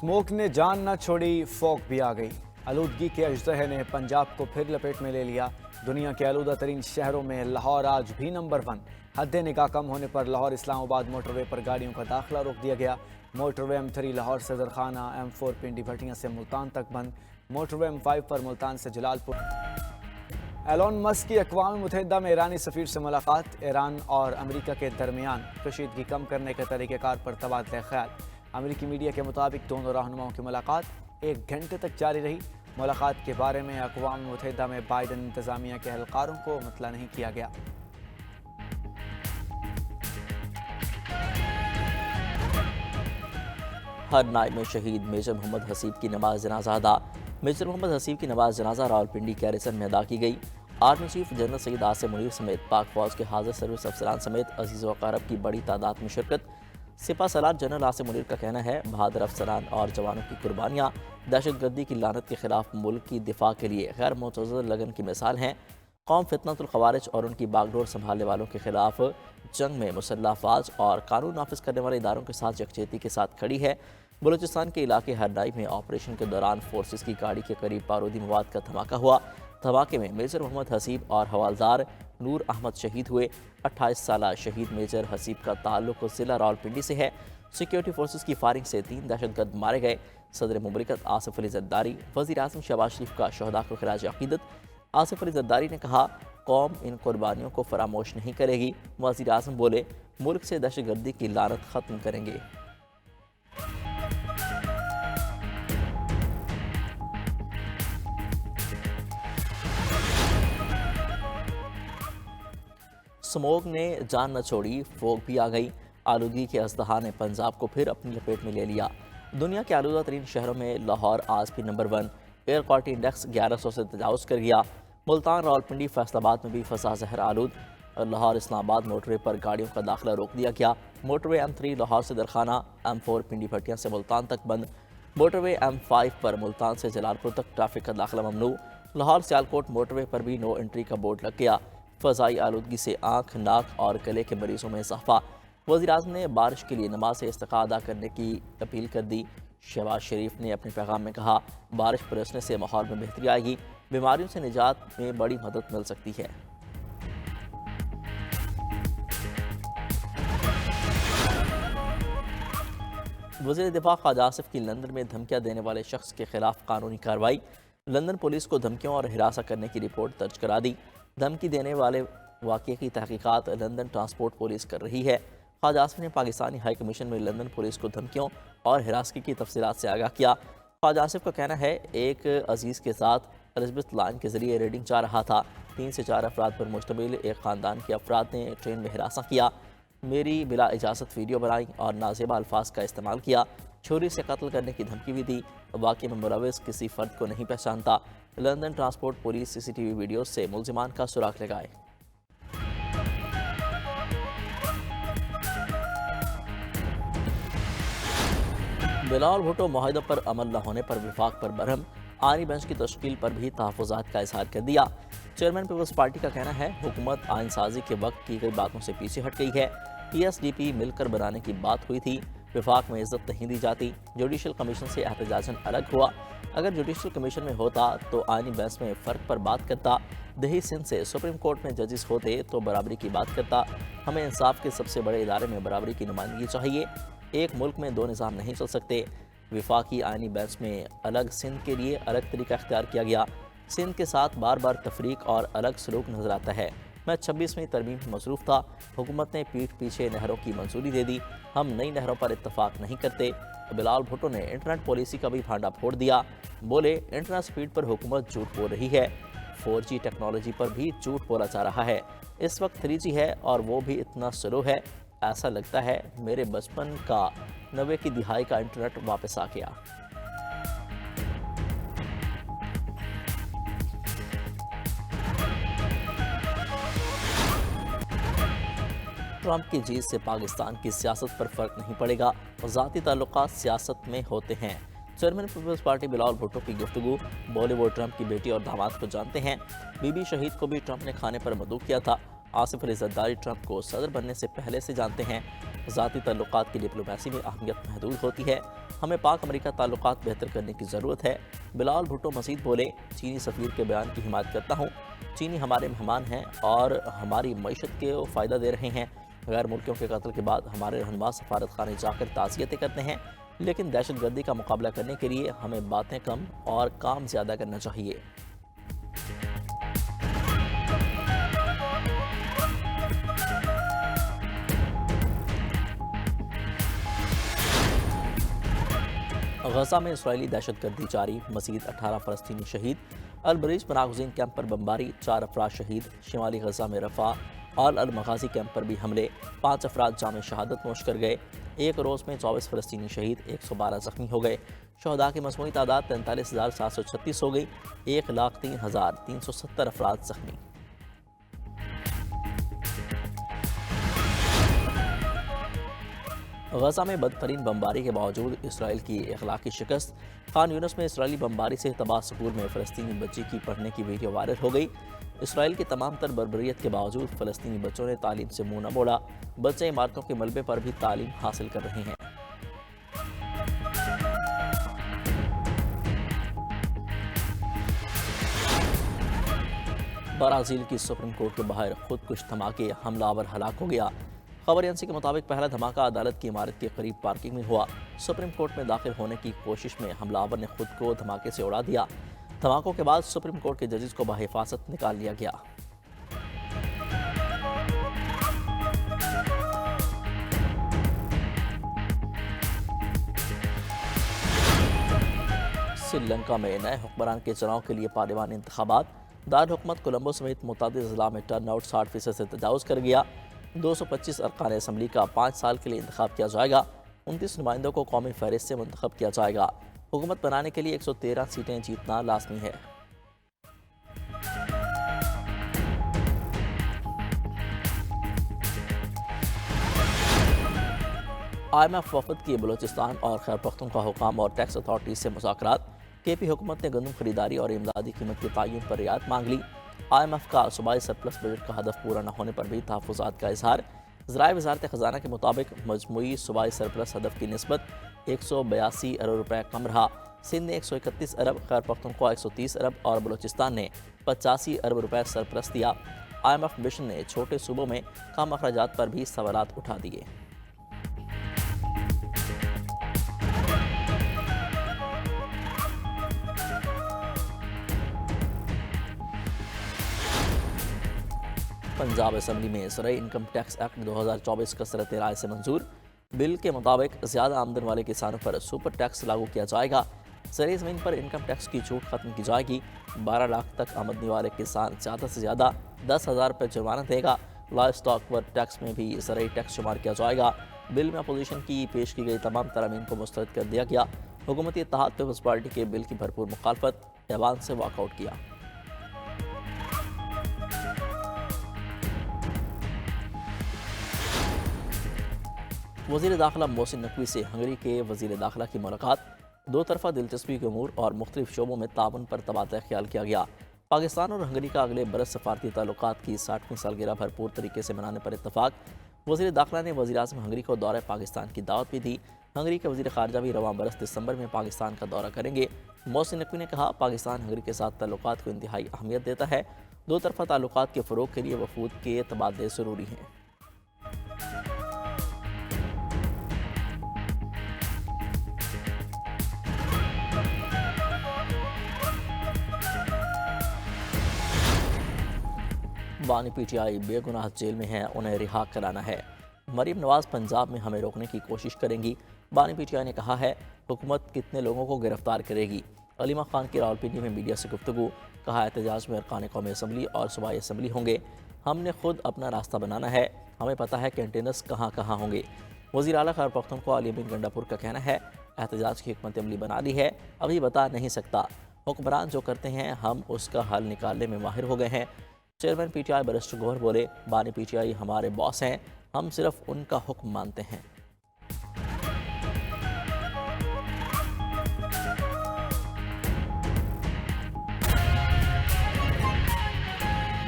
Smoke ने जान न छोड़ी, फॉग भी आ गई। आलूदगी के अजदहे ने पंजाब को फिर लपेट में ले लिया। दुनिया के आलूदा तरीन शहरों में लाहौर आज भी नंबर 1। हद निगाह कम होने पर लाहौर इस्लामाबाद मोटरवे पर गाड़ियों का दाखिला रोक दिया गया। मोटरवे M3 लाहौर से दरखाना, M4 पिंडी भटियां से मुल्तान तक बंद। मोटरवे M5 पर मुल्तान से जलालपुर। एलोन मस्क की अक़वाम मुत्तहिदा में ईरानी सफ़ीर से मुलाकात। ईरान और अमरीका के दरमियान कशीदगी कम करने के तरीक़ेकार पर तबादला ख्याल। अमरीकी मीडिया के मुताबिक दोनों रहनुमाओं की मुलाकात 1 घंटे तक जारी रही। मुलाकात के बारे में अक़वाम मुत्तहिदा में बाइडन इंतज़ामिया के एहलकारों को मुतला नहीं किया गया। हर नाइब में शहीद मेजर मोहम्मद हसीब की नमाज जनाजा अदा। मेजर मोहम्मद हसीब की नमाज जनाजा रावलपिंडी कैरिसन में अदा की गई। Army chief general Saeed Asim Munir समेत पाक फौज के हाजिर सर्विस अफसरान समेत अजीज़ व अक़ारब की बड़ी तादाद में शिरकत। सिपा सलार जनरल आसिम मुनीर का कहना है, बहादुर अफसरान और जवानों की कुर्बानियाँ दहशतगर्दी की लानत के खिलाफ मुल्क की दिफा के लिए गैर मुतज़्ज़र लगन की मिसाल हैं। कौम फितनतुल ख़वारिज और उनकी बागडोर संभालने वालों के खिलाफ जंग में मुसल्लह अफ़वाज और कानून नाफिज करने वाले इदारों के साथ यकजहती के साथ खड़ी है। बलूचिस्तान के इलाके हरनाई में ऑपरेशन के दौरान फोर्सेस की गाड़ी के करीब बारूदी मवाद का धमाका हुआ। धमाके में मेजर मोहम्मद हसीब और हवालदार नूर अहमद शहीद हुए। 28 साला शहीद मेजर हसीब का ताल्लुक ज़िला रावलपिंडी से है। सिक्योरिटी फोर्सेस की फायरिंग से 3 दहशतगर्द मारे गए। सदर मुमलिकत आसिफ अली ज़रदारी, वज़ीर आज़म शहबाज शरीफ का शहदा को खिराज अक़ीदत। आसिफ अली ज़रदारी ने कहा, कौम इन कुर्बानियों को फरामोश नहीं करेगी। वज़ीर आज़म बोले, मुल्क से दहशतगर्दी की लानत ख़त्म करेंगे। स्मोक ने जान न छोड़ी, फोग भी आ गई। आलूदगी के अजदहा ने पंजाब को फिर अपनी लपेट में ले लिया। दुनिया के आलूदा तरीन शहरों में लाहौर आज भी नंबर 1। एयर क्वालिटी इंडेक्स 1100 से तजावज़ कर गया। मुल्तान, रावलपिंडी, फैसलाबाद में भी फसा जहर आलूद। लाहौर इस्लामाबाद मोटरवे पर गाड़ियों का दाखिला रोक दिया गया। मोटरवे M3 लाहौर से दरखाना, M4 पिंडी भटियां से मुल्तान तक बंद। मोटरवे M5 पर मुल्तान से जलालपुर तक ट्रैफिक का दाखिला ममनू। लाहौर सियालकोट मोटरवे पर भी नो एंट्री का बोर्ड लग गया। फ़ज़ाई आलूदगी से आँख, नाक और गले के मरीजों में इजाफा। वज़ीर आज़म ने बारिश के लिए नमाज से इस्तिक़ा अदा करने की अपील कर दी। शहबाज शरीफ ने अपने पैगाम में कहा, बारिश बरसने से माहौल में बेहतरी आएगी, बीमारियों से निजात में बड़ी मदद मिल सकती है। वज़ीर दिफा ख्वाजा आसिफ की लंदन में धमकियाँ देने वाले शख्स के खिलाफ कानूनी कार्रवाई। लंदन पुलिस को धमकियों और हिरासत करने की रिपोर्ट दर्ज करा दी। धमकी देने वाले वाक़े की तहकीकात लंदन ट्रांसपोर्ट पुलिस कर रही है। ख्वाजा आसिफ ने पाकिस्तानी हाई कमीशन में लंदन पुलिस को धमकियों और हिरासत की तफसीलात से आगाह किया। ख्वाजा आसिफ का कहना है, एक अजीज़ के साथ एलिज़ाबेथ लाइन के ज़रिए रीडिंग जा रहा था। 3 से 4 अफराद पर मुश्तमिल एक ख़ानदान के अफराद ने ट्रेन में हिरासा किया, मेरी बिला इजाज़त वीडियो बनाई और नाज़ेबा अल्फाज का इस्तेमाल किया। छुरी से कत्ल करने की धमकी भी दी। वाक़े में मुलविस किसी फ़र्द को नहीं पहचानता। London transport police CCTV video से मुल्ज़िमान का सुराग लगाए। बिलावल भुट्टो मुआहदे पर अमल न होने पर विफाक पर बरहम। आईनी बेंच की तश्कील पर भी तहफ़्फ़ुज़ात का इज़हार कर दिया। चेयरमैन पीपल्स पार्टी का कहना है, हुकूमत आइन साजी के वक्त की गई बातों से पीछे हट गई है। PSDP मिलकर बनाने की बात हुई थी, विफाक में इज्जत नहीं दी जाती। जुडिशल कमीशन से एहतजाजन अलग हुआ। अगर जुडिशल कमीशन में होता तो आईनी बेंच में फ़र्क पर बात करता। दही सिंध से सुप्रीम कोर्ट में जजेस होते तो बराबरी की बात करता। हमें इंसाफ के सबसे बड़े इदारे में बराबरी की नुमाइंदगी चाहिए। एक मुल्क में 2 निज़ाम नहीं चल सकते। विफाकी आईनी बेंच में अलग, सिंध के लिए अलग तरीका अख्तियार किया गया। सिंध के साथ बार बार तफरीक और अलग सलूक नजर आता है। मैं 26वीं तरमीम में मसरूफ़ था। हुकूमत ने पीठ पीछे नहरों की मंजूरी दे दी। हम नई नहरों पर इत्तफाक नहीं करते। बिलावल भुट्टो ने इंटरनेट पॉलिसी का भी भांडा फोड़ दिया। बोले, इंटरनेट स्पीड पर हुकूमत झूठ बोल रही है। 4G टेक्नोलॉजी पर भी झूठ बोला जा रहा है। इस वक्त 3G है और वो भी इतना स्लो है, ऐसा लगता है मेरे बचपन का 90 की दिहाई का इंटरनेट वापस आ गया। ट्रंप की जीत से पाकिस्तान की सियासत पर फर्क नहीं पड़ेगा, ज़ाती ताल्लुकात सियासत में होते हैं। Chairman Peoples Party Bilawal Bhutto की गुफ्तगू। बॉलीवुड ट्रंप की बेटी और दामाद को जानते हैं। बीबी शहीद को भी ट्रंप ने खाने पर मदऊ किया था। आसिफ अली जरदारी ट्रंप को सदर बनने से पहले से जानते हैं। ज़ाती ताल्लुकात की डिप्लोमेसी में अहमियत महदूद होती है। हमें पाक अमेरिका ताल्लुकात बेहतर करने की ज़रूरत है। बिलाल भुट्टो मजीद बोले, चीनी सफ़ीर के बयान की हिमायत करता हूँ। चीनी हमारे मेहमान हैं और हमारी मईशत को फ़ायदा दे रहे हैं। गैर मुल्कियों के कत्ल के बाद हमारे रहनुमा सफारत खाने जाकर ताज़ियतें करते हैं, लेकिन दहशतगर्दी का मुकाबला करने के लिए हमें बातें कम और काम ज़्यादा करना चाहिए। गजा में इसराइली दहशतगर्दी जारी, मज़ीद 18 फ़लस्तीनी शहीद। अल-बरीज पनागज़ीन कैंप पर बमबारी, 4 अफराद शहीद। शिमाली गजा में रफ़ा और अल-मग़ाज़ी कैंप पर भी हमले, 5 अफराद जाम शहादत नोश कर गए। एक रोज़ में 24 फ़लस्तीनी शहीद, 112 ज़ख्मी हो गए। शहदा की मजमूई तादाद 43,736 हो गई। 1,03,370 अफराद ज़ख्मी। गजा में बदतरीन बमबारी के बावजूद इसराइल की अखलाकी शिकस्त। खान यूनस में इसराइली बमबारी से तबाह स्कूल में फ़लस्तीनी बच्ची की पढ़ने की वीडियो वायरल हो गई। इसराइल की तमाम तर बर्बरियत के बावजूद फ़लस्तीनी बच्चों ने तालीम से मुँह न मोड़ा। बच्चे इमारतों के मलबे पर भी तालीम हासिल कर रहे हैं। ब्राज़ील की सुप्रीम कोर्ट के बाहर खुदकुश धमाके, हमलावर हलाक हो गया। खबर एजेंसी के मुताबिक पहला धमाका अदालत की इमारत के करीब पार्किंग में हुआ। सुप्रीम कोर्ट में दाखिल होने की कोशिश में हमलावर ने खुद को धमाके से उड़ा दिया। धमाकों के बाद सुप्रीम कोर्ट के जजेस को बहिफाजत निकाल लिया गया। श्रीलंका में नए हुक्मरान के चुनाव के लिए पार्लियामानी इंतखाबात। दारकूमत कोलंबो समेत मुतादिद ज़िला में टर्नआउट 60% से तजावुज़ कर गया। 225 अरकान असम्बली का 5 साल के लिए इंतखाब किया जाएगा। 29 नुमाइंदों को कौमी फहरिस्त से मुंतखब किया जाएगा। हुकूमत बनाने के लिए 113 सीटें जीतना लाजमी है। IMF वफद की बलोचिस्तान और खैबर पख्तूनख्वा हुकाम और टैक्स अथॉरिटीज से मुज़ाकरात। KP हुकूमत ने गंदम खरीदारी और इमदादी कीमत के तयन पर रियायत मांग ली। IMF का सूबाई सरप्लस बजट का हदफ पूरा न होने पर भी तहफ़्फ़ुज़ात का इज़हार। ज़राए वज़ारत ख़ज़ाना के मुताबिक मजमूई सूबाई सरप्लस हदफ की निस्बत 182 अरब रुपये कम रहा। सिंध ने 131 अरब, खैबर पख्तूनख्वा 130 अरब और बलोचिस्तान ने 85 अरब रुपये सरप्लस दिया। IMF मिशन ने छोटे सूबों में कम अखराजात पर भी सवालात उठा दिए। पंजाब असम्बली में ज़राई इनकम टैक्स एक्ट 2024 कसरत राय से मंजूर। बिल के मुताबिक ज़्यादा आमदन वाले किसानों पर सुपर टैक्स लागू किया जाएगा। ज़राई ज़मीन पर इनकम टैक्स की छूट खत्म की जाएगी। 12 लाख तक आमदनी वाले किसान ज़्यादा से ज़्यादा 10,000 रुपये जुर्माना देगा। लाइव स्टॉक पर टैक्स में भी ज़राई टैक्स शुमार किया जाएगा। बिल में अपोजिशन की पेश की गई तमाम तरामीन को मुस्तरद कर दिया गया। हुकूमती इत्तेहाद पीपल्स पार्टी के बिल की भरपूर मुखालफत, ऐवान से वॉकआउट किया। वज़ीर दाखिला मोहसिन नकवी से हंगरी के वज़ीर दाखिला की मुलाकात। दो तरफ़ा दिलचस्पी के अमूर और मुख्तलिफ शोबों में ताउन पर तबादला ख्याल किया गया। पाकिस्तान और हंगरी का अगले बरस सफारती ताल्लुकात की 60वीं सालगिरह भरपूर तरीके से मनाने पर इत्तफाक। वज़ीर दाखिला ने वज़ीर आज़म हंगरी को दौरे पाकिस्तान की दावत भी दी। हंगरी के वज़ीर ख़ारजा भी रवां बरस दिसंबर में पाकिस्तान का दौरा करेंगे। मोहसिन नकवी ने कहा, पाकिस्तान हंगरी के साथ ताल्लुकात को इंतहाई अहमियत देता है। दो तरफ़ा ताल्लुकात के फ़रोग़ के लिए वफूद के तबादले ज़रूरी हैं। बानी PTI बेगुनाह जेल में हैं, उन्हें रिहा कराना है। मरीम नवाज़ पंजाब में हमें रोकने की कोशिश करेंगी। बानी PTI ने कहा है, हुकूमत कितने लोगों को गिरफ्तार करेगी। अलीमा खान की रावलपिंडी में मीडिया से गुफ्तगू। कहा, एहतजाज में अरकान कौमी असम्बली और सूबाई असम्बली होंगे। हमने खुद अपना रास्ता बनाना है। हमें पता है कैंटेनर्स कहाँ कहाँ होंगे। वज़ीर आला खैबर पख्तूनख्वा अली अमीन गंडापुर का कहना है, एहतजाज की हिकमत अमली बना ली है, अभी बता नहीं सकता। हुक्मरान जो करते हैं हम उसका हल निकालने में माहिर हो गए हैं। चेयरमैन PTI बैरिस्टर गौहर बोले, बानी PTI हमारे बॉस हैं, हम सिर्फ उनका हुक्म मानते हैं।